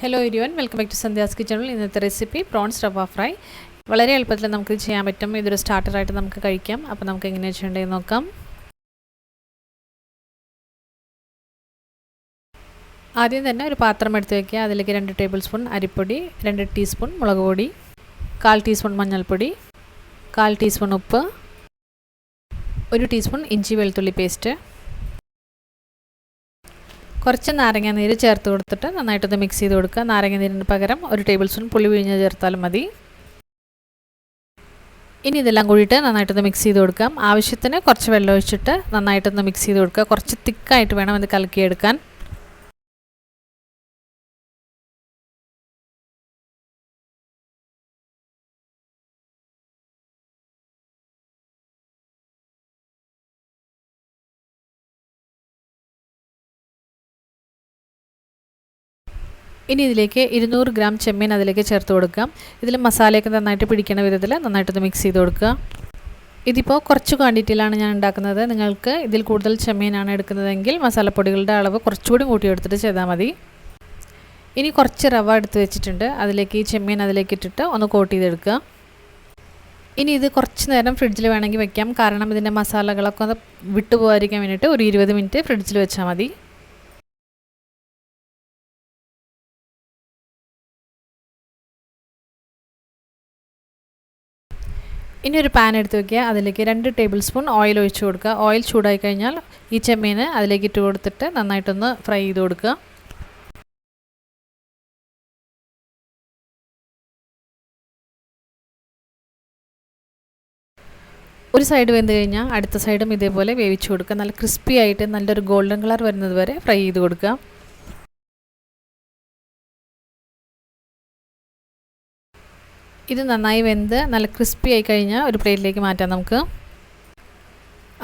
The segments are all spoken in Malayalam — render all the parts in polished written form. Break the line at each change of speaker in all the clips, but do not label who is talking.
Hello everyone, welcome back to Sandhya's കിച്ചണിൽ. ഇന്നത്തെ റെസിപ്പി പ്രോൺസ് റവ ഫ്രൈ. വളരെ എളുപ്പത്തിൽ നമുക്ക് ചെയ്യാൻ പറ്റും. ഇതൊരു സ്റ്റാർട്ടറായിട്ട് നമുക്ക് കഴിക്കാം. അപ്പോൾ നമുക്ക് എങ്ങനെയാണ് ചെയ്യേണ്ടതെന്ന് നോക്കാം. ആദ്യം തന്നെ ഒരു പാത്രം എടുത്ത് വയ്ക്കുക. അതിലേക്ക് 2 ടേബിൾ സ്പൂൺ അരിപ്പൊടി, 2 ടീസ്പൂൺ മുളക് പൊടി, 1/4 ടീസ്പൂൺ മഞ്ഞൾപ്പൊടി, 1/4 ടീസ്പൂൺ ഉപ്പ്, 1 ടീസ്പൂൺ ഇഞ്ചി വെളുത്തുള്ളി പേസ്റ്റ്, കുറച്ച് നാരങ്ങ നീര് ചേർത്ത് കൊടുത്തിട്ട് നന്നായിട്ടൊന്ന് മിക്സ് ചെയ്ത് കൊടുക്കുക. നാരങ്ങ നീരിന് പകരം 1 ടേബിൾ സ്പൂൺ പുളി പിഴിഞ്ഞ് ചേർത്താലും മതി. ഇനി ഇതെല്ലാം കൂടിയിട്ട് നന്നായിട്ടൊന്ന് മിക്സ് ചെയ്ത് കൊടുക്കാം. ആവശ്യത്തിന് കുറച്ച് വെള്ളം ഒഴിച്ചിട്ട് നന്നായിട്ടൊന്ന് മിക്സ് ചെയ്ത് കൊടുക്കുക. കുറച്ച് തിക്കായിട്ട് വേണം ഇത് കലക്കിയെടുക്കാൻ. ഇനി ഇതിലേക്ക് 200 ഗ്രാം ചെമ്മീൻ അതിലേക്ക് ചേർത്ത് കൊടുക്കാം. ഇതിൽ മസാലയൊക്കെ നന്നായിട്ട് പിടിക്കുന്ന വിധത്തിൽ നന്നായിട്ടൊന്ന് മിക്സ് ചെയ്ത് കൊടുക്കുക. ഇതിപ്പോൾ കുറച്ച് ക്വാണ്ടിറ്റിയിലാണ് ഞാൻ ഉണ്ടാക്കുന്നത്. നിങ്ങൾക്ക് ഇതിൽ കൂടുതൽ ചെമ്മീനാണ് എടുക്കുന്നതെങ്കിൽ മസാലപ്പൊടികളുടെ അളവ് കുറച്ചുകൂടി കൂട്ടിയെടുത്തിട്ട് ചെയ്താൽ മതി. ഇനി കുറച്ച് റവ എടുത്ത് വെച്ചിട്ടുണ്ട്. അതിലേക്ക് ഈ ചെമ്മീൻ അതിലേക്ക് ഇട്ടിട്ട് ഒന്ന് കോട്ട് ചെയ്തെടുക്കുക. ഇനി ഇത് കുറച്ച് നേരം ഫ്രിഡ്ജിൽ വേണമെങ്കിൽ വെക്കാം. കാരണം ഇതിൻ്റെ മസാലകളൊക്കെ ഒന്ന് വിട്ടുപോകാതിരിക്കാൻ വേണ്ടിയിട്ട് ഒരു 20 മിനിറ്റ് ഫ്രിഡ്ജിൽ വെച്ചാൽ മതി. ഇനി ഒരു പാൻ എടുത്ത് വയ്ക്കുക. അതിലേക്ക് 2 ടേബിൾ സ്പൂൺ ഓയിൽ ഒഴിച്ച് കൊടുക്കുക. ഓയിൽ ചൂടായി കഴിഞ്ഞാൽ ഈ ചെമ്മീൻ അതിലേക്ക് ഇട്ട് കൊടുത്തിട്ട് നന്നായിട്ടൊന്ന് ഫ്രൈ ചെയ്ത് കൊടുക്കുക. ഒരു സൈഡ് വെന്ത് കഴിഞ്ഞാൽ അടുത്ത സൈഡും ഇതേപോലെ വേവിച്ച് കൊടുക്കുക. നല്ല ക്രിസ്പി ആയിട്ട് നല്ലൊരു ഗോൾഡൻ കളർ വരുന്നത് വരെ ഫ്രൈ ചെയ്ത് കൊടുക്കുക. ഇത് നന്നായി വെന്ത് നല്ല ക്രിസ്പി ആയി കഴിഞ്ഞാൽ ഒരു പ്ലേറ്റിലേക്ക് മാറ്റാം നമുക്ക്.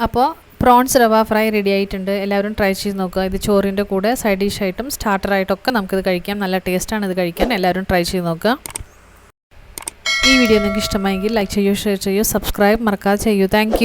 അപ്പോൾ പ്രോൺസ് റവ ഫ്രൈ റെഡി ആയിട്ടുണ്ട്. എല്ലാവരും ട്രൈ ചെയ്ത് നോക്കുക. ഇത് ചോറിൻ്റെ കൂടെ സൈഡ് ഡിഷായിട്ടും സ്റ്റാർട്ടറായിട്ടൊക്കെ നമുക്കിത് കഴിക്കാം. നല്ല ടേസ്റ്റാണ് ഇത് കഴിക്കാൻ. എല്ലാവരും ട്രൈ ചെയ്ത് നോക്കുക. ഈ വീഡിയോ നിങ്ങൾക്ക് ഇഷ്ടമായെങ്കിൽ ലൈക്ക് ചെയ്യൂ, ഷെയർ ചെയ്യൂ, സബ്സ്ക്രൈബ് മറക്കാതെ ചെയ്യൂ. താങ്ക്